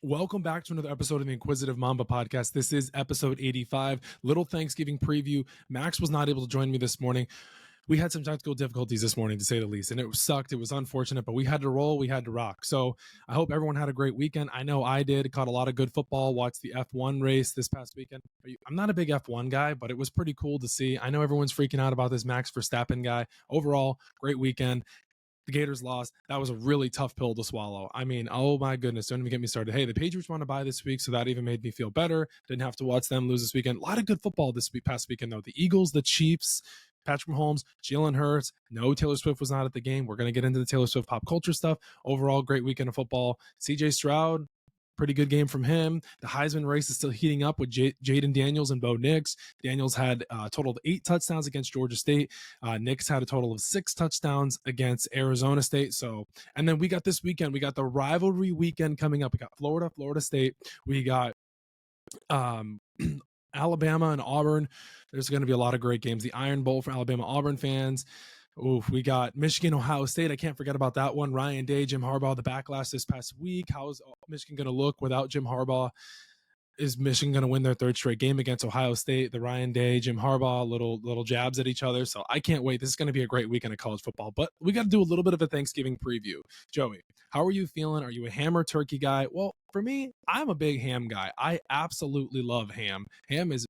Welcome back to another episode of the Inquisitive Mamba Podcast. This is episode 85, little Thanksgiving preview. Max was not able to join me this morning. We had some technical difficulties this morning, to say the least, and it sucked. It was unfortunate, but we had to roll. We had to rock. So I hope everyone had a great weekend. I know I did. Caught a lot of good football. Watched the F1 race this past weekend. I'm not a big F1 guy, but it was pretty cool to see. I know everyone's freaking out about this Max Verstappen guy. Overall, great weekend. The Gators lost. That was a really tough pill to swallow. I mean, oh my goodness, don't even get me started. Hey, the Patriots won to bye this week, so that even made me feel better. Didn't have to watch them lose this weekend. A lot of good football this past weekend, though. The Eagles, the Chiefs, Patrick Mahomes, Jalen Hurts. No, Taylor Swift was not at the game. We're going to get into the Taylor Swift pop culture stuff. Overall, great weekend of football. CJ Stroud, pretty good game from him. The Heisman race is still heating up with Jaden Daniels and Bo Nix. Daniels had a total of 8 touchdowns against Georgia State. Nix had a total of 6 touchdowns against Arizona State. So, and then we got this weekend, we got the rivalry weekend coming up. We got Florida State. We got Alabama and Auburn. There's going to be a lot of great games. The Iron Bowl for Alabama Auburn fans. Oof, we got Michigan, Ohio State. I can't forget about that one. Ryan Day, Jim Harbaugh, the backlash this past week. How is Michigan going to look without Jim Harbaugh? Is Michigan going to win their 3rd straight game against Ohio State? The Ryan Day, Jim Harbaugh, little jabs at each other. So I can't wait. This is going to be a great weekend of college football. But we got to do a little bit of a Thanksgiving preview. Joey, how are you feeling? Are you a ham or turkey guy? Well, for me, I'm a big ham guy. I absolutely love ham. Ham is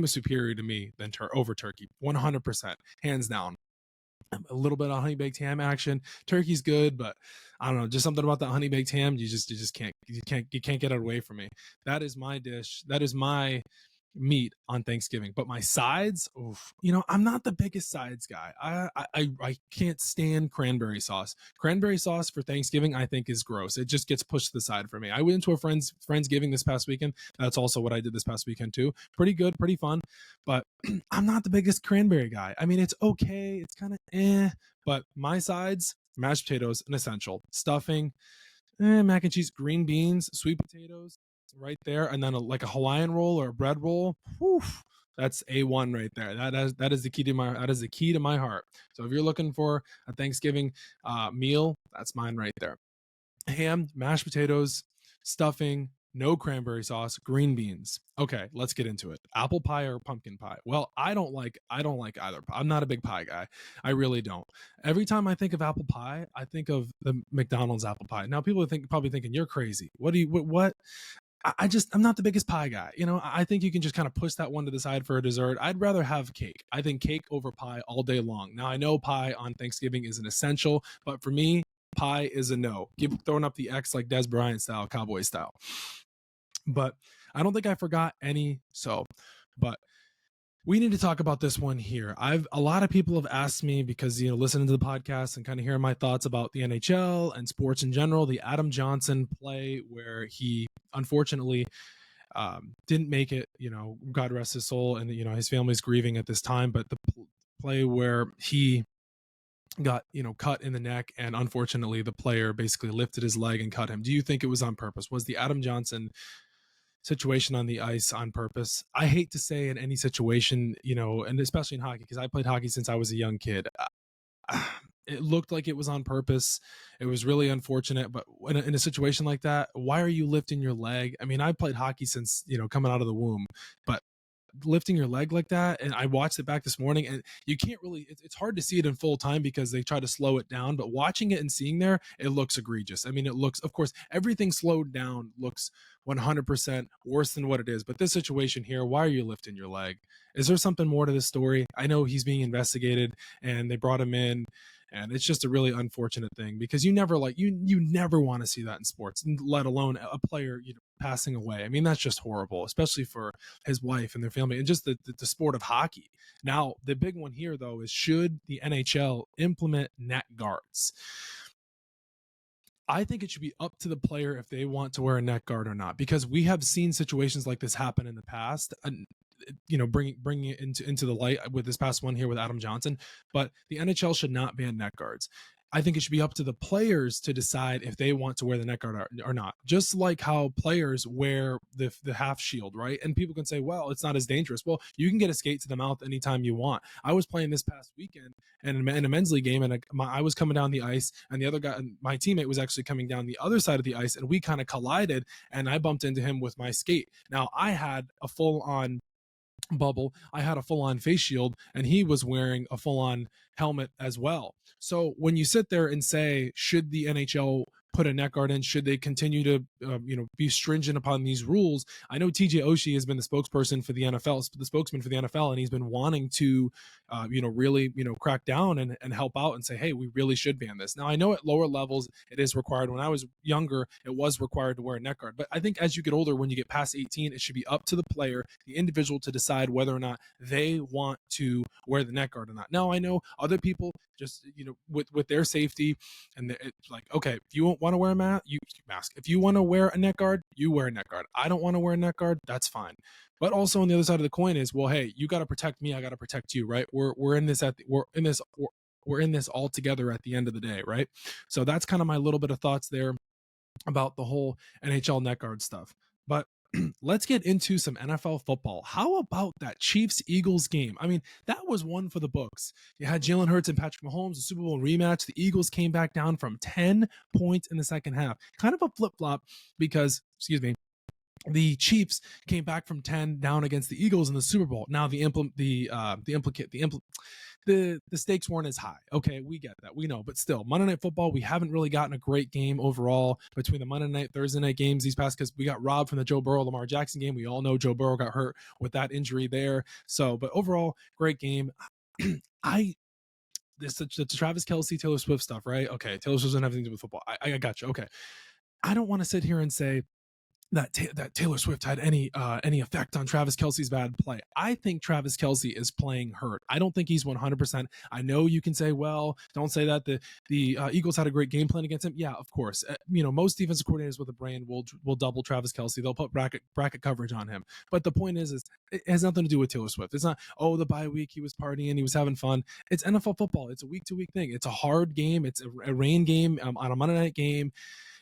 superior to me than over turkey, 100%, hands down. A little bit of honey baked ham action. Turkey's good, but I don't know, just something about that honey baked ham. You just can't get it away from me. That is my dish. That is my meat on Thanksgiving. But my sides, oof, I'm not the biggest sides guy. I can't stand cranberry sauce. Cranberry sauce for Thanksgiving, I think, is gross. It just gets pushed to the side for me. I went to a friendsgiving this past weekend. That's also what I did this past weekend too. Pretty good, pretty fun. But I'm not the biggest cranberry guy. I mean, it's okay. It's kind of but my sides, mashed potatoes, an essential. Stuffing, mac and cheese, green beans, sweet potatoes, right there, and then like a Hawaiian roll or a bread roll. Whew, that's A1 right there. That is the key to my heart. So if you're looking for a Thanksgiving meal, that's mine right there. Ham, mashed potatoes, stuffing, no cranberry sauce, green beans. Okay, let's get into it. Apple pie or pumpkin pie? Well, I don't like either. I'm not a big pie guy. I really don't. Every time I think of apple pie, I think of the McDonald's apple pie. Now people probably thinking you're crazy. What? I'm not the biggest pie guy. I think you can just kind of push that one to the side for a dessert. I'd rather have cake. I think cake over pie all day long. Now I know pie on Thanksgiving is an essential, but for me, pie is a no. Keep throwing up the X like Des Bryant style, Cowboy style. But I don't think I forgot any. But we need to talk about this one here. A lot of people have asked me because, listening to the podcast and kind of hearing my thoughts about the NHL and sports in general, the Adam Johnson play where he unfortunately didn't make it, God rest his soul. And, his family's grieving at this time, but the play where he got, cut in the neck and unfortunately the player basically lifted his leg and cut him. Do you think it was on purpose? Was the Adam Johnson situation on the ice on purpose? I hate to say in any situation, and especially in hockey, because I played hockey since I was a young kid. It looked like it was on purpose. It was really unfortunate, but in a situation like that, why are you lifting your leg? I mean, I played hockey since, coming out of the womb, but lifting your leg like that, and I watched it back this morning, and you can't really, it's hard to see it in full time because they try to slow it down, but watching it and seeing there, it looks egregious. I mean, it looks, of course, everything slowed down looks 100% worse than what it is, but this situation here, why are you lifting your leg? Is there something more to this story? I know he's being investigated and they brought him in, and it's just a really unfortunate thing because you never you never want to see that in sports, let alone a player passing away. I mean, that's just horrible, especially for his wife and their family and just the sport of hockey. Now, the big one here, though, is should the NHL implement net guards? I think it should be up to the player if they want to wear a neck guard or not, because we have seen situations like this happen in the past. And bringing it into the light with this past one here with Adam Johnson, but the NHL should not ban neck guards. I think it should be up to the players to decide if they want to wear the neck guard or not. Just like how players wear the half shield, right? And people can say, well, it's not as dangerous. Well, you can get a skate to the mouth anytime you want. I was playing this past weekend and in a men's league game, and I was coming down the ice, and the other guy, my teammate, was actually coming down the other side of the ice, and we kind of collided, and I bumped into him with my skate. Now, I had a full-on bubble, I had a full-on face shield, and he was wearing a full-on helmet as well. So when you sit there and say, should the NHL put a neck guard in, should they continue to be stringent upon these rules? I know TJ Oshie has been the spokesperson for the NFL, the spokesman for the NFL, and he's been wanting to really crack down and help out and say, hey, we really should ban this. Now, I know at lower levels it is required. When I was younger, it was required to wear a neck guard, but I think as you get older, when you get past 18, it should be up to the player, the individual, to decide whether or not they want to wear the neck guard or not. Now, I know other people just with their safety, and it's like, okay, if you want to wear a mask, if you want to wear a neck guard, you wear a neck guard. I don't want to wear a neck guard, that's fine. But also on the other side of the coin is, well, hey, you got to protect me, I got to protect you, right? We're in this all together at the end of the day, right? So that's kind of my little bit of thoughts there about the whole NHL neck guard stuff. But let's get into some NFL football. How about that Chiefs-Eagles game? I mean, that was one for the books. You had Jalen Hurts and Patrick Mahomes, the Super Bowl rematch. The Eagles came back down from 10 points in the second half. Kind of a flip-flop because, the Chiefs came back from 10 down against the Eagles in the Super Bowl. Now the stakes weren't as high. Okay, we get that. We know, but still, Monday Night Football, we haven't really gotten a great game overall between the Monday night, Thursday night games these past, because we got robbed from the Joe Burrow, Lamar Jackson game. We all know Joe Burrow got hurt with that injury there. So, but overall, great game. The Travis Kelce, Taylor Swift stuff, right? Okay, Taylor Swift doesn't have anything to do with football. I got you. Okay. I don't want to sit here and say that Taylor Swift had any effect on Travis Kelce's bad play. I think Travis Kelce is playing hurt. I don't think he's 100%. I know you can say, well, don't say that. The Eagles had a great game plan against him. Yeah, of course. Most defensive coordinators with a brain will double Travis Kelce. They'll put bracket coverage on him. But the point is it has nothing to do with Taylor Swift. It's not, the bye week, he was partying, he was having fun. It's NFL football. It's a week-to-week thing. It's a hard game. It's a rain game on a Monday night game.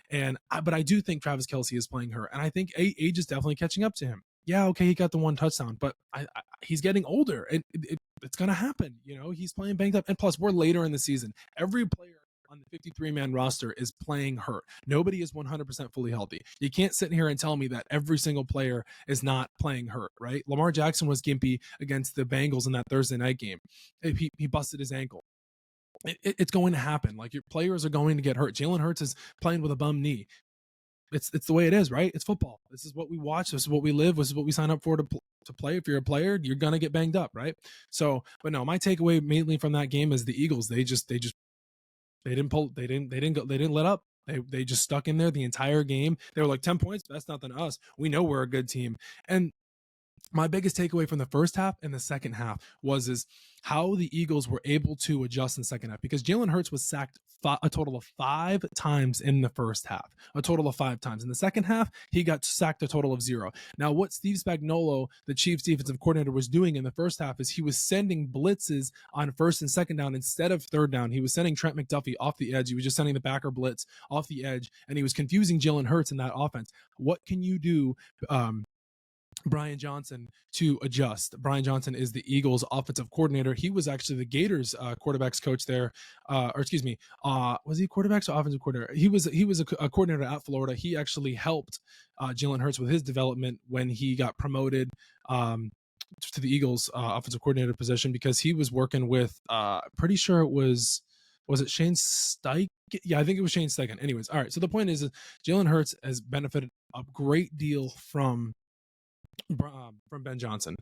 But I do think Travis Kelce is playing hurt, and I think age is definitely catching up to him. Yeah, okay, he got the one touchdown, but he's getting older, and it's going to happen. He's playing banged up, and plus, we're later in the season. Every player on the 53-man roster is playing hurt. Nobody is 100% fully healthy. You can't sit here and tell me that every single player is not playing hurt, right? Lamar Jackson was gimpy against the Bengals in that Thursday night game. He busted his ankle. It's going to happen. Like, your players are going to get hurt. Jalen Hurts is playing with a bum knee. It's the way it is, right? It's football. This is what we watch. This is what we live. This is what we sign up for to play. If you're a player, you're gonna get banged up, right? So, but no, my takeaway mainly from that game is the Eagles. They didn't let up. They just stuck in there the entire game. They were like, 10 points. That's nothing to us. We know we're a good team. And my biggest takeaway from the first half and the second half was how the Eagles were able to adjust in the second half, because Jalen Hurts was sacked a total of 5 times in the first half, a total of 5 times. In the second half, he got sacked a total of 0. Now, what Steve Spagnuolo, the Chiefs defensive coordinator, was doing in the first half is he was sending blitzes on first and second down instead of third down. He was sending Trent McDuffie off the edge. He was just sending the backer blitz off the edge, and he was confusing Jalen Hurts in that offense. What can you do, Brian Johnson, to adjust? Brian Johnson is the Eagles offensive coordinator. He was actually the Gators quarterbacks coach there, was he quarterbacks or offensive coordinator? He was a coordinator at Florida. He actually helped Jalen Hurts with his development when he got promoted to the Eagles offensive coordinator position, because he was working with pretty sure it was it Shane Steichen? Yeah, I think it was Shane Steichen. Anyways, all right. So the point is Jalen Hurts has benefited a great deal from Ben Johnson.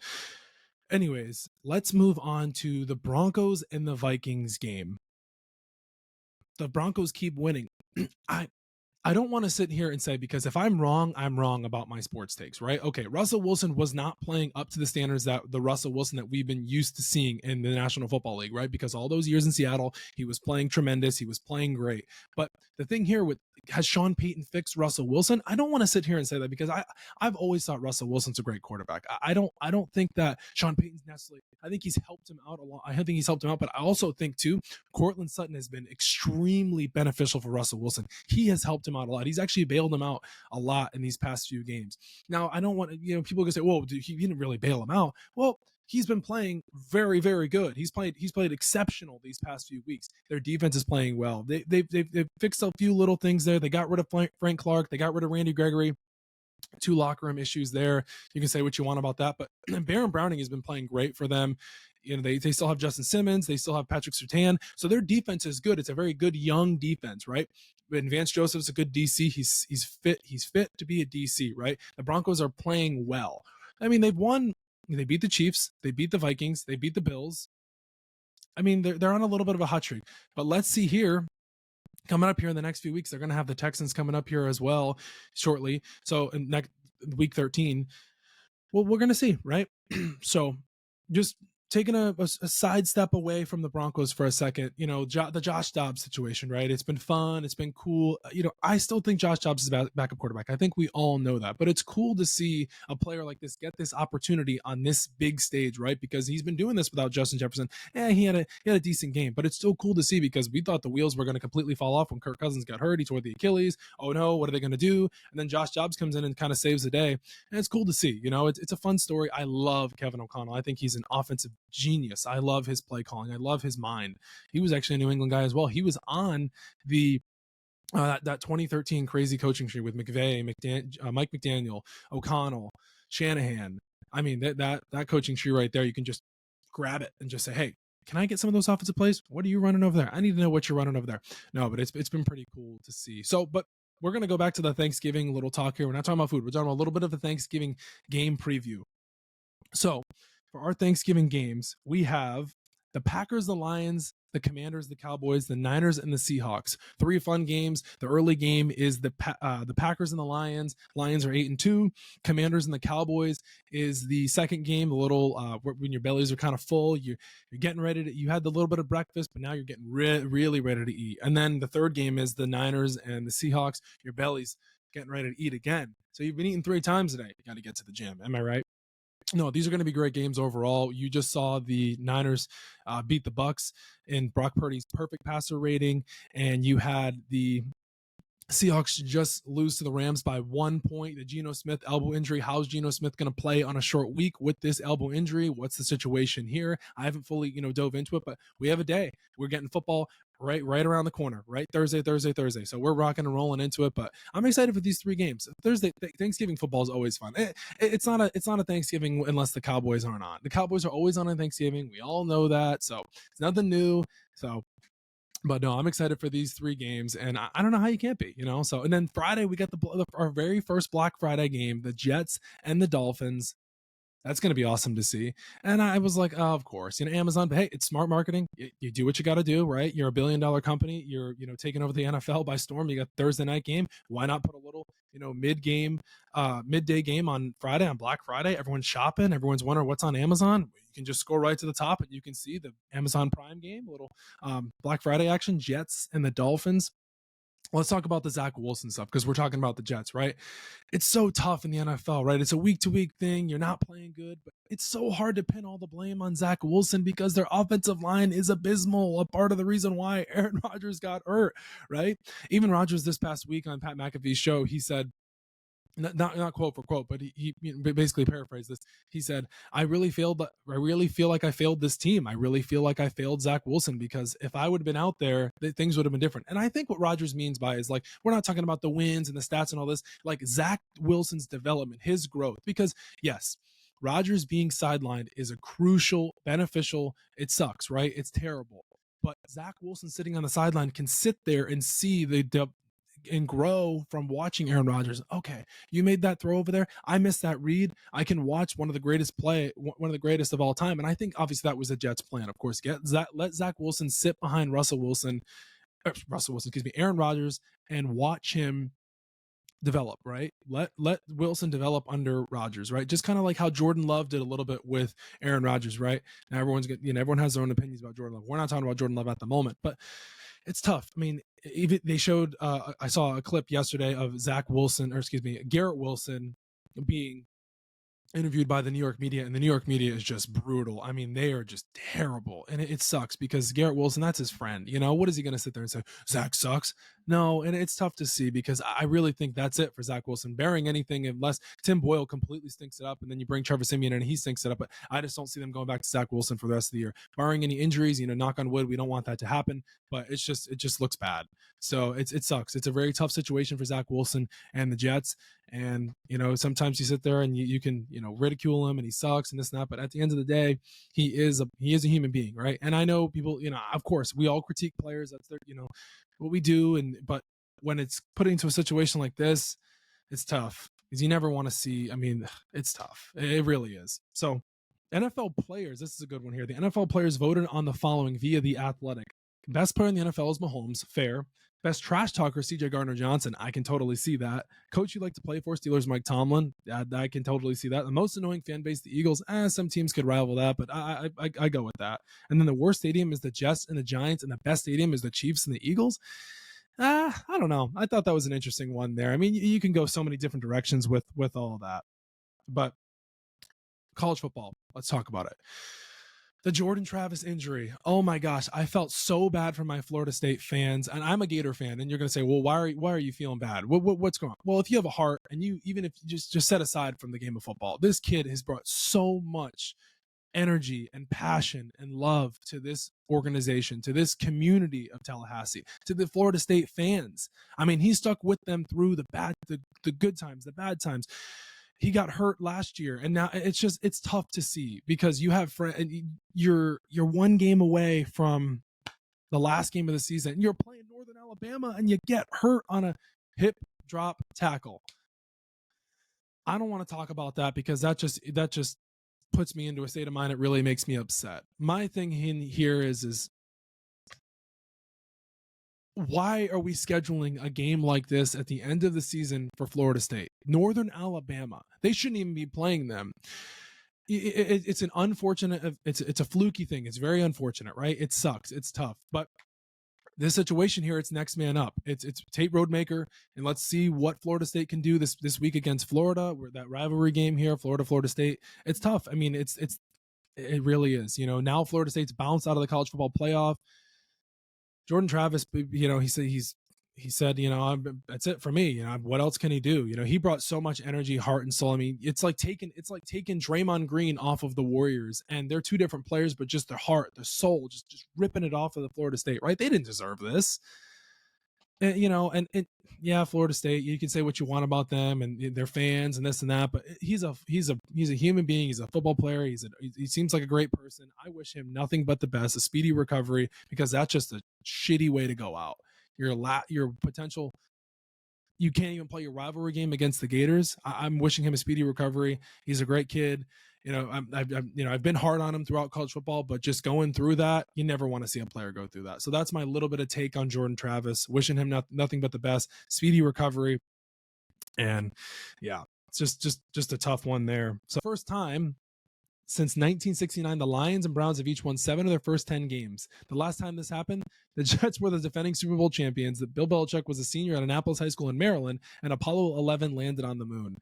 Anyways, let's move on to the Broncos and the Vikings game. The Broncos keep winning. I don't want to sit here and say, because if I'm wrong about my sports takes, right? Okay, Russell Wilson was not playing up to the standards that the Russell Wilson that we've been used to seeing in the National Football League, right? Because all those years in Seattle, he was playing tremendous. He was playing great. But the thing here with has Sean Payton fixed Russell Wilson? I don't want to sit here and say that, because I've always thought Russell Wilson's a great quarterback. I don't think that Sean Payton's necessarily. I think he's helped him out a lot. I think he's helped him out, but I also think too, Cortland Sutton has been extremely beneficial for Russell Wilson. He has helped him out a lot. He's actually bailed him out a lot in these past few games. Now, I don't want to, people can say, "Whoa, dude, he didn't really bail him out." Well, he's been playing very, very good. He's played exceptional these past few weeks. Their defense is playing well. They've fixed a few little things there. They got rid of Frank Clark. They got rid of Randy Gregory. 2 locker room issues there. You can say what you want about that, but Baron Browning has been playing great for them. They still have Justin Simmons. They still have Patrick Surtain. So their defense is good. It's a very good young defense, right? And Vance Joseph's a good DC. He's fit. He's fit to be a DC, right? The Broncos are playing well. I mean, they've won. They beat the Chiefs. They beat the Vikings. They beat the Bills. I mean, they're on a little bit of a hot streak. But let's see here. Coming up here in the next few weeks, they're going to have the Texans coming up here as well shortly. So in next week 13, well, we're going to see, right? So just taking a side step away from the Broncos for a second, the Josh Dobbs situation, right? It's been fun. It's been cool. I still think Josh Dobbs is a backup quarterback. I think we all know that, but it's cool to see a player like this get this opportunity on this big stage, right? Because he's been doing this without Justin Jefferson. He had a decent game, but it's still cool to see, because we thought the wheels were going to completely fall off when Kirk Cousins got hurt. He tore the Achilles. Oh no, what are they going to do? And then Josh Dobbs comes in and kind of saves the day. And it's cool to see, it's a fun story. I love Kevin O'Connell. I think he's an offensive genius. I love his play calling. I love his mind. He was actually a New England guy as well. He was on the that 2013 crazy coaching tree with McVay, Mike McDaniel, O'Connell, Shanahan. I mean, that coaching tree right there, you can just grab it and just say, hey, can I get some of those offensive plays? What are you running over there? I need to know what you're running over there. No, but it's been pretty cool to see. So, but we're going to go back to the Thanksgiving little talk here. We're not talking about food. We're talking about a little bit of the Thanksgiving game preview. So for our Thanksgiving games, we have the Packers, the Lions, the Commanders, the Cowboys, the Niners, and the Seahawks. 3 fun games. The early game is the Packers and the Lions. Lions are 8-2. Commanders and the Cowboys is the second game. A little when your bellies are kind of full, you're getting ready to. You had the little bit of breakfast, but now you're getting really ready to eat. And then the third game is the Niners and the Seahawks. Your belly's getting ready to eat again. So you've been eating 3 times today. You got to get to the gym. Am I right? No, these are going to be great games overall. You just saw the Niners beat the Bucks in Brock Purdy's perfect passer rating, and you had the Seahawks just lose to the Rams by 1 point. The Geno Smith elbow injury. How's Geno Smith going to play on a short week with this elbow injury? What's the situation here? I haven't fully, dove into it, but we have a day. We're getting football right around the corner, right? Thursday. So we're rocking and rolling into it, but I'm excited for these 3 games. Thanksgiving football is always fun. It's not a Thanksgiving unless the Cowboys aren't on. The Cowboys are always on Thanksgiving. We all know that. So it's nothing new. But no, I'm excited for these 3 games, and I don't know how you can't be, So, and then Friday, we got our very first Black Friday game, the Jets and the Dolphins. That's going to be awesome to see. And I was like, oh, of course, Amazon, but hey, it's smart marketing. You do what you got to do, right? You're a $1 billion company. You're, taking over the NFL by storm. You got Thursday night game. Why not put a little, midday game on Friday, on Black Friday? Everyone's shopping. Everyone's wondering what's on Amazon. You can just scroll right to the top and you can see the Amazon Prime game, a little Black Friday action, Jets and the Dolphins. Let's talk about the Zach Wilson stuff, because we're talking about the Jets, right? It's so tough in the NFL, right? It's a week-to-week thing. You're not playing good, but it's so hard to pin all the blame on Zach Wilson because their offensive line is abysmal. A part of the reason why Aaron Rodgers got hurt, right? Even Rodgers this past week on Pat McAfee's show, he said, not quote for quote, but he basically paraphrased this. He said, I really feel like I failed this team. I really feel like I failed Zach Wilson, because if I would have been out there, things would have been different. And I think what Rodgers means by is, like, we're not talking about the wins and the stats and all this, like Zach Wilson's development, his growth, because yes, Rodgers being sidelined is a crucial, beneficial. It sucks, right? It's terrible. But Zach Wilson sitting on the sideline can sit there and see and grow from watching Aaron Rodgers. Okay, you made that throw over there. I missed that read. I can watch one of the greatest of all time. And I think obviously that was the Jets' plan. Of course, let Zach Wilson sit behind Aaron Rodgers, and watch him develop, right? Let Wilson develop under Rodgers, right? Just kind of like how Jordan Love did a little bit with Aaron Rodgers, right? Now everyone has their own opinions about Jordan Love. We're not talking about Jordan Love at the moment, but it's tough. I mean, even they showed, I saw a clip yesterday of Garrett Wilson being interviewed by the New York media, and the New York media is just brutal. I mean, they are just terrible, and it sucks because Garrett Wilson, that's his friend. What is he going to sit there and say, Zach sucks? No, and it's tough to see because I really think that's it for Zach Wilson, bearing anything unless Tim Boyle completely stinks it up, and then you bring Trevor Siemian in and he stinks it up. But I just don't see them going back to Zach Wilson for the rest of the year, barring any injuries. Knock on wood, we don't want that to happen, but it just looks bad. So it sucks. It's a very tough situation for Zach Wilson and the Jets. And, sometimes you sit there and you can, ridicule him and he sucks and this and that. But at the end of the day, he is a human being, right? And I know people, of course, we all critique players. That's their, what we do. But when it's put into a situation like this, it's tough because you never want to see. I mean, it's tough. It really is. So NFL players, this is a good one here. The NFL players voted on the following via The Athletic. Best player in the NFL is Mahomes. Fair. Best trash talker, C.J. Gardner-Johnson. I can totally see that. Coach you like to play for, Steelers, Mike Tomlin. I can totally see that. The most annoying fan base, the Eagles. Some teams could rival that, but I go with that. And then the worst stadium is the Jets and the Giants, and the best stadium is the Chiefs and the Eagles. I don't know. I thought that was an interesting one there. I mean, you can go so many different directions with all of that. But college football, let's talk about it. The Jordan Travis injury. Oh my gosh, I felt so bad for my Florida State fans, and I'm a Gator fan. And you're going to say, well, why are you feeling bad? What's going on? Well, if you have a heart, and even if you just set aside from the game of football, this kid has brought so much energy and passion and love to this organization, to this community of Tallahassee, to the Florida State fans. I mean, he stuck with them through the good times, the bad times. He got hurt last year, and now it's tough to see because you have you're one game away from the last game of the season, and you're playing Northern Alabama, and you get hurt on a hip drop tackle. I don't want to talk about that because that just puts me into a state of mind. It really makes me upset. My thing in here is why are we scheduling a game like this at the end of the season for Florida State? Northern Alabama. They shouldn't even be playing them. It's an unfortunate, it's a fluky thing. It's very unfortunate, right? It sucks. It's tough. But this situation here, it's next man up. It's Tate Roadmaker, and let's see what Florida State can do this week against Florida. Where that rivalry game here, Florida State. It's tough. I mean, it really is. Now Florida State's bounced out of the college football playoff. Jordan Travis, he said, that's it for me. What else can he do? He brought so much energy, heart, and soul. I mean, it's like taking Draymond Green off of the Warriors, and they're two different players, but just their heart, their soul, just ripping it off of the Florida State, right? They didn't deserve this. And yeah, Florida State, you can say what you want about them and their fans and this and that, but he's a human being. He's a football player. He seems like a great person. I wish him nothing but the best, a speedy recovery, because that's just a shitty way to go out. Your potential, you can't even play your rivalry game against the Gators. I'm wishing him a speedy recovery. He's a great kid. I've been hard on him throughout college football, but just going through that, you never want to see a player go through that. So that's my little bit of take on Jordan Travis. Wishing him nothing but the best, speedy recovery, and yeah, it's just a tough one there. So first time since 1969, the Lions and Browns have each won 7 of their first 10 games. The last time this happened, the Jets were the defending Super Bowl champions. Bill Belichick was a senior at Annapolis High School in Maryland, and Apollo 11 landed on the moon.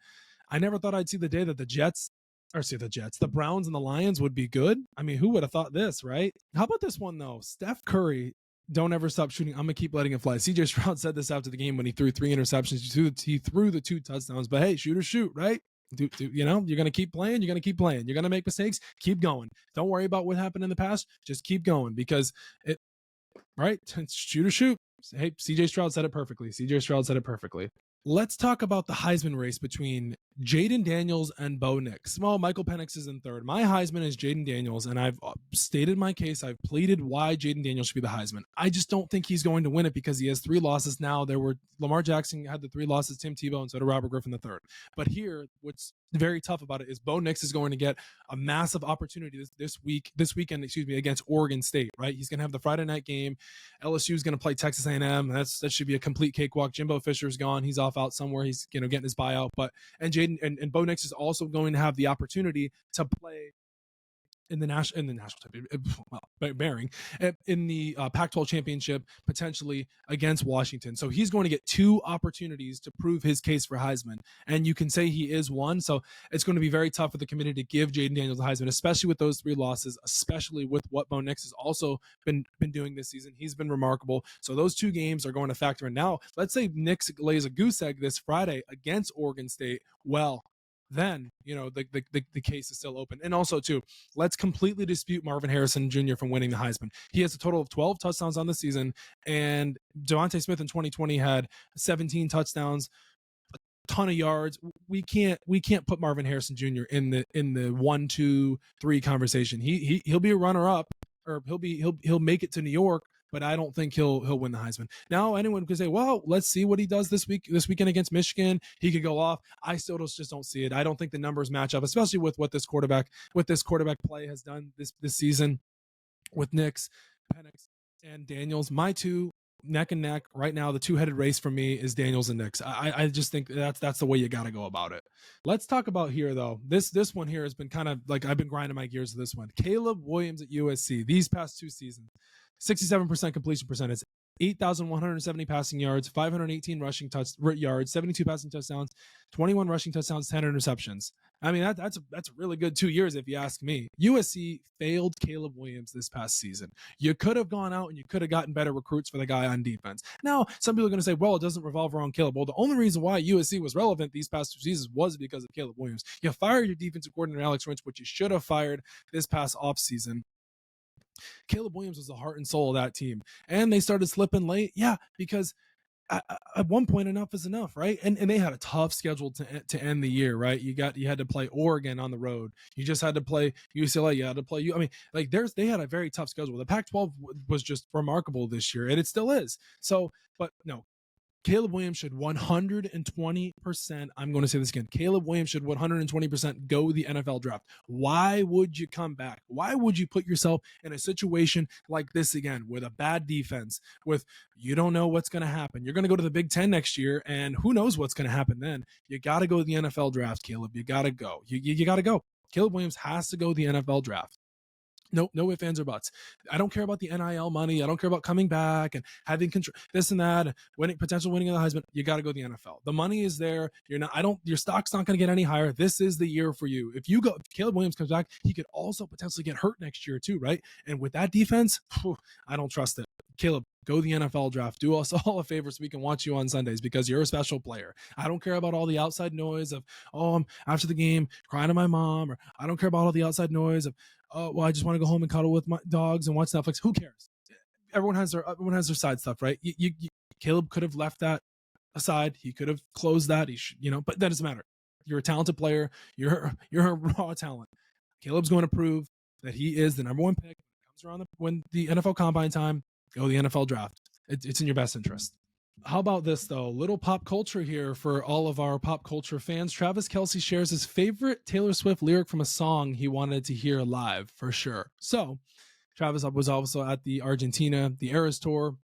I never thought I'd see the day that the Browns and the Lions would be good. I mean, who would have thought this, right? How about this one, though? Steph Curry, don't ever stop shooting. I'm going to keep letting it fly. CJ Stroud said this after the game when he threw 3 interceptions. He threw the 2 touchdowns, but hey, shoot or shoot, right? You're going to keep playing. You're going to keep playing. You're going to make mistakes. Keep going. Don't worry about what happened in the past. Just keep going because right? Shoot or shoot. Hey, CJ Stroud said it perfectly. Let's talk about the Heisman race between Jaden Daniels and Bo Nix. Well, Michael Penix is in third. My Heisman is Jaden Daniels, and I've stated my case. I've pleaded why Jaden Daniels should be the Heisman. I just don't think he's going to win it because he has 3 losses now. Lamar Jackson had the 3 losses, Tim Tebow, and so did Robert Griffin III. But here, what's very tough about it is Bo Nix is going to get a massive opportunity this weekend, against Oregon State, right? He's going to have the Friday night game. LSU is going to play Texas A&M. That should be a complete cakewalk. Jimbo Fisher's gone. He's off out somewhere. He's getting his buyout. But Jaden and Bo Nix is also going to have the opportunity to play in the national championship, bearing in the Pac-12 championship, potentially against Washington. So he's going to get 2 opportunities to prove his case for Heisman, and you can say he is one. So it's going to be very tough for the committee to give Jaden Daniels the Heisman, especially with those 3 losses, especially with what Bo Nix has also been doing this season. He's been remarkable. So those 2 games are going to factor in. Now, let's say Nix lays a goose egg this Friday against Oregon State. Well, then the case is still open. And also too, let's completely dispute Marvin Harrison Jr. from winning the Heisman. He has a total of 12 touchdowns on the season, and Devontae Smith in 2020 had 17 touchdowns, a ton of yards. We can't put Marvin Harrison Jr. in the 1, 2, 3 conversation. He'll be a runner up, or he'll make it to New York, but I don't think he'll win the Heisman. Now, anyone could say, well, let's see what he does this weekend against Michigan. He could go off. I still just don't see it. I don't think the numbers match up, especially with what this quarterback play has done this season with Nix, Penix, and Daniels. My 2 neck and neck right now. The 2-headed race for me is Daniels and Nix. I just think that's the way you got to go about it. Let's talk about here though. This one here has been kind of like, I've been grinding my gears with this one. Caleb Williams at USC these past 2 seasons. 67% completion percentage, 8,170 passing yards, 518 rushing yards, 72 passing touchdowns, 21 rushing touchdowns, 10 interceptions. I mean, that's a really good 2 years if you ask me. USC failed Caleb Williams this past season. You could have gone out and you could have gotten better recruits for the guy on defense. Now, some people are going to say, well, it doesn't revolve around Caleb. Well, the only reason why USC was relevant these past 2 seasons was because of Caleb Williams. You fired your defensive coordinator, Alex Grinch, which you should have fired this past offseason. Caleb Williams was the heart and soul of that team, and they started slipping late. Yeah, because at one point, enough is enough, right? And they had a tough schedule to end the year, right? You had to play Oregon on the road. You just had to play UCLA. You had to play you. I mean, like they had a very tough schedule. The Pac-12 was just remarkable this year, and it still is. So, but no. Caleb Williams should 120%, I'm going to say this again, Caleb Williams should 120% go the NFL draft. Why would you come back? Why would you put yourself in a situation like this again with a bad defense, with you don't know what's going to happen? You're going to go to the Big Ten next year, and who knows what's going to happen then? You got to go to the NFL draft, Caleb. You got to go. You got to go. Caleb Williams has to go the NFL draft. No ifs, ands, or buts. I don't care about the NIL money. I don't care about coming back and having control, this and that, potential winning of the Heisman. You got to go to the NFL. The money is there. Your stock's not going to get any higher. This is the year for you. If Caleb Williams comes back, he could also potentially get hurt next year too, right? And with that defense, I don't trust it. Caleb, go the NFL draft. Do us all a favor so we can watch you on Sundays, because you're a special player. I don't care about all the outside noise of, I'm after the game crying to my mom, or I don't care about all the outside noise of, I just want to go home and cuddle with my dogs and watch Netflix. Who cares? Everyone has their side stuff, right? Caleb could have left that aside. He could have closed that. But that doesn't matter. You're a talented player. You're a raw talent. Caleb's going to prove that he is the number 1 pick. Comes around when the NFL Combine time. Go the NFL draft. It's in your best interest. How about this, though? Little pop culture here for all of our pop culture fans. Travis Kelce shares his favorite Taylor Swift lyric from a song he wanted to hear live, for sure. So Travis was also at the Eras Tour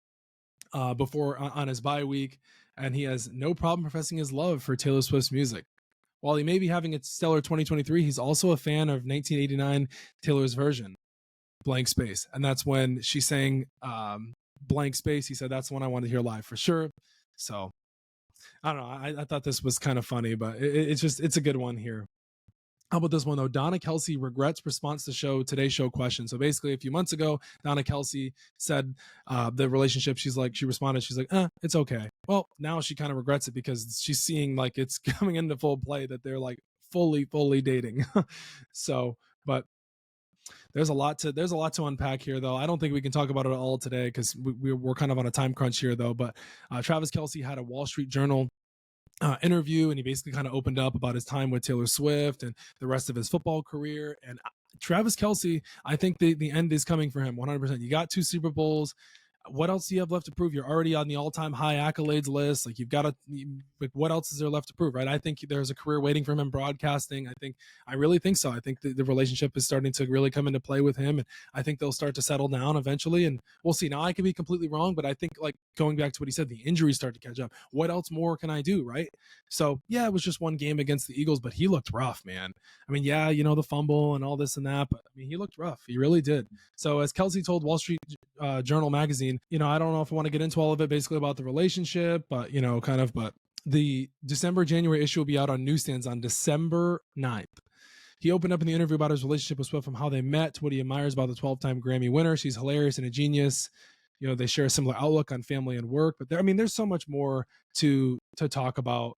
before on his bye week, and he has no problem professing his love for Taylor Swift's music. While he may be having a stellar 2023, he's also a fan of 1989 Taylor's version, Blank Space. And that's when she sang Blank Space. He said, that's the one I want to hear live for sure. So I don't know. I thought this was kind of funny, but it's a good one here. How about this one, though? Donna Kelce regrets response to Today's Show question. So basically, a few months ago, Donna Kelce said the relationship, she responded, she's like, it's okay. Well, now she kind of regrets it because she's seeing like it's coming into full play that they're like fully dating. So, but there's a lot to unpack here, though. I don't think we can talk about it all today because we're kind of on a time crunch here, though. But Travis Kelce had a Wall Street Journal interview, and he basically kind of opened up about his time with Taylor Swift and the rest of his football career. And Travis Kelce, I think the end is coming for him 100%. You got 2 Super Bowls. what else do you have left to prove? You're already on the all-time high accolades list. Like, you've got to, like, what else is there left to prove, right? I think there's a career waiting for him in broadcasting. I really think so. I think the relationship is starting to really come into play with him, and I think they'll start to settle down eventually, and we'll see. Now, I could be completely wrong, but I think, like, going back to what he said, the injuries start to catch up. What else more can I do, right? So, yeah, it was just one game against the Eagles, but he looked rough, man. I mean, yeah, the fumble and all this and that, but I mean, he looked rough. He really did. So, as Kelce told Wall Street Journal magazine, I don't know if I want to get into all of it, basically about the relationship, but but the January issue will be out on newsstands on December 9th. He opened up in the interview about his relationship with Swift, from how they met, what he admires about the 12-time Grammy winner. She's hilarious and a genius. They share a similar outlook on family and work, but there's so much more to talk about.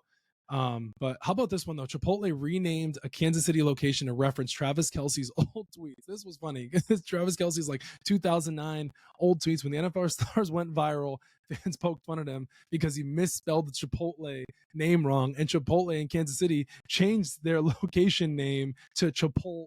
But how about this one though? Chipotle renamed a Kansas City location to reference Travis Kelce's old tweets. This was funny. Travis Kelce's like 2009 old tweets when the NFL stars went viral. Fans poked fun at him because he misspelled the Chipotle name wrong, and Chipotle in Kansas City changed their location name to Chipotle.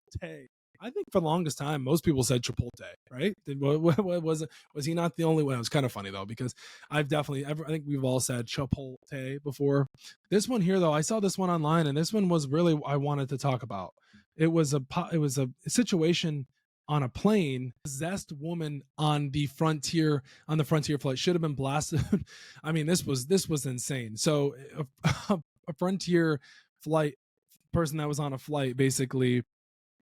I think for the longest time, most people said Chipotle, right? Was he not the only one? It was kind of funny though, because I think we've all said Chipotle before. This one here though, I saw this one online, and this one was really I wanted to talk about. It was a situation on a plane. Possessed woman on the Frontier flight should have been blasted. I mean, this was insane. So a Frontier flight person that was on a flight basically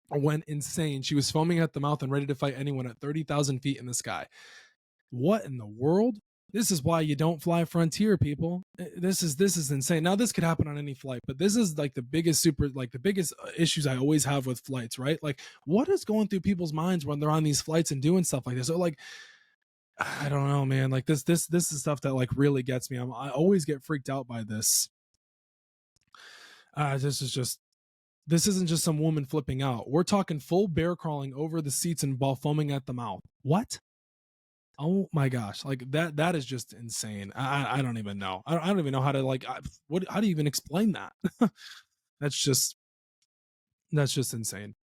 went insane. She was foaming at the mouth and ready to fight anyone at 30,000 feet in the sky. What in the world? This is why you don't fly Frontier, people. This is insane. Now, this could happen on any flight, but this is like the biggest issues I always have with flights, right? Like, what is going through people's minds when they're on these flights and doing stuff like this? So, like, I don't know, man. Like, this is stuff that like really gets me. I always get freaked out by this. This isn't just some woman flipping out. We're talking full bear crawling over the seats and while foaming at the mouth. What? Oh my gosh. Like that is just insane. I don't even know. I don't even know how to how do you even explain that? That's just insane.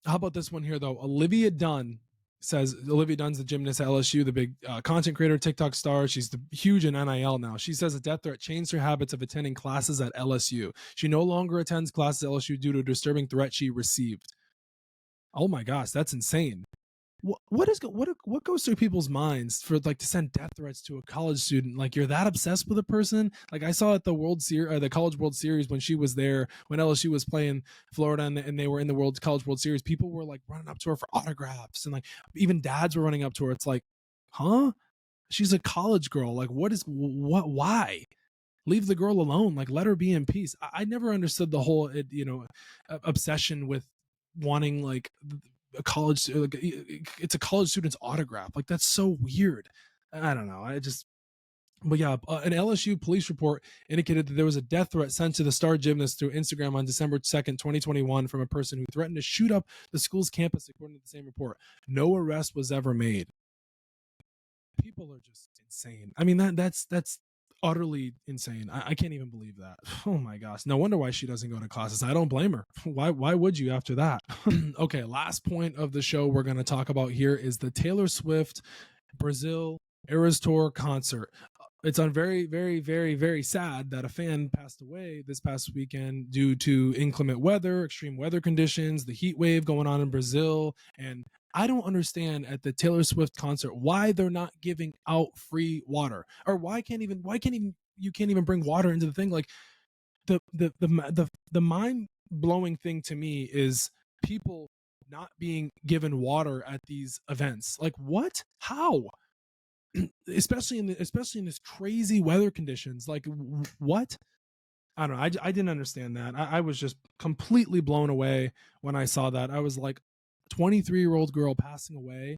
How about this one here though? Livvy Dunne says, Livvy Dunne's the gymnast at LSU, the big content creator, TikTok star. She's huge in NIL now. She says a death threat changed her habits of attending classes at LSU. She no longer attends classes at LSU due to a disturbing threat she received. Oh my gosh, that's insane. What goes through people's minds for like to send death threats to a college student? Like, you're that obsessed with a person? Like, I saw at the the College World Series when she was there, when LSU was playing Florida and they were in the College World Series, people were like running up to her for autographs, and like even dads were running up to her. It's like, huh? She's a college girl. Like, why? Leave the girl alone. Like, let her be in peace. I never understood the whole obsession with wanting like a college, like it's a college student's autograph. Like, that's so weird. I don't know. But yeah, an LSU police report indicated that there was a death threat sent to the star gymnast through Instagram on December 2nd, 2021 from a person who threatened to shoot up the school's campus, according to the same report. No arrest was ever made. People are just insane. I mean, that's utterly insane. I can't even believe that. Oh my gosh. No wonder why she doesn't go to classes. I don't blame her. Why would you after that? Okay, last point of the show we're going to talk about here is the Taylor Swift Brazil Eras Tour concert. It's very, very, very, very sad that a fan passed away this past weekend due to inclement weather, extreme weather conditions, the heat wave going on in Brazil. And I don't understand at the Taylor Swift concert why they're not giving out free water, or why can't you even bring water into the thing. Like, the mind blowing thing to me is people not being given water at these events. Like, what? How? especially in this crazy weather conditions. Like, what? I don't know. I didn't understand that. I was just completely blown away when I saw that. I was like, 23-year-old girl passing away.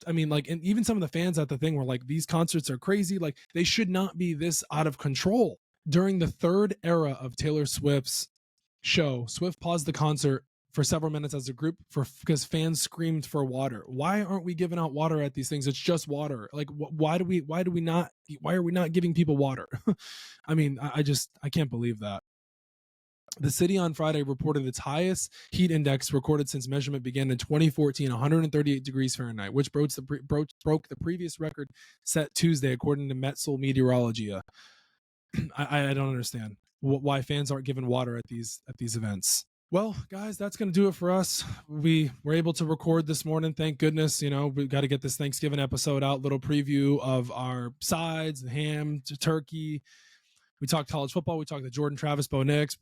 I mean, like, and even some of the fans at the thing were like, these concerts are crazy. Like, they should not be this out of control. During the third era of Taylor Swift's show, Swift paused the concert for several minutes as a group because fans screamed for water. Why aren't we giving out water at these things? It's just water. Like, why are we not giving people water? I mean, I can't believe that. The city on Friday reported its highest heat index recorded since measurement began in 2014, 138 degrees Fahrenheit, which broke the previous record set Tuesday, according to Metzel Meteorology. I don't understand why fans aren't given water at these events. Well, guys, that's going to do it for us. We were able to record this morning. Thank goodness. We got to get this Thanksgiving episode out. Little preview of our sides, the ham, turkey. We talked college football. We talked the Jordan Travis, Bo Nix.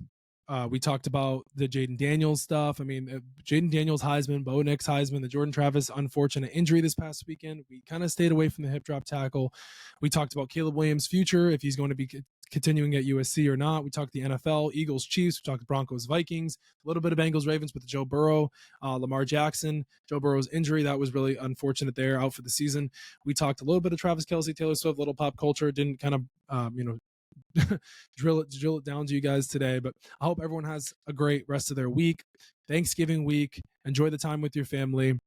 We talked about the Jaden Daniels stuff. I mean, Jaden Daniels Heisman, Bo Nix Heisman, the Jordan Travis unfortunate injury this past weekend. We kind of stayed away from the hip drop tackle. We talked about Caleb Williams' future, if he's going to be continuing at USC or not. We talked the NFL, Eagles, Chiefs. We talked Broncos, Vikings, a little bit of Bengals, Ravens with Joe Burrow, Lamar Jackson, Joe Burrow's injury. That was really unfortunate there, out for the season. We talked a little bit of Travis Kelce, Taylor Swift, little pop culture. Didn't kind of, drill it down to you guys today, but I hope everyone has a great rest of their week. Thanksgiving week. Enjoy the time with your family.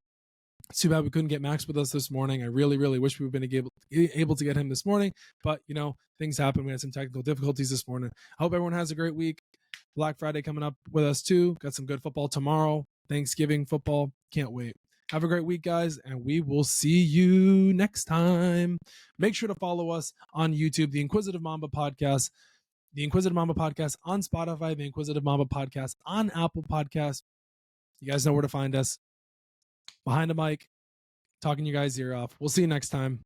It's too bad we couldn't get Max with us this morning. I really, really wish we would have been able to get him this morning, but things happen. We had some technical difficulties this morning. I hope everyone has a great week. Black Friday coming up with us too. Got some good football tomorrow. Thanksgiving football. Can't wait. Have a great week, guys, and we will see you next time. Make sure to follow us on YouTube, the Inquisitive Mamba Podcast, the Inquisitive Mamba Podcast on Spotify, the Inquisitive Mamba Podcast on Apple Podcasts. You guys know where to find us. Behind the mic, talking you guys' ear off. We'll see you next time.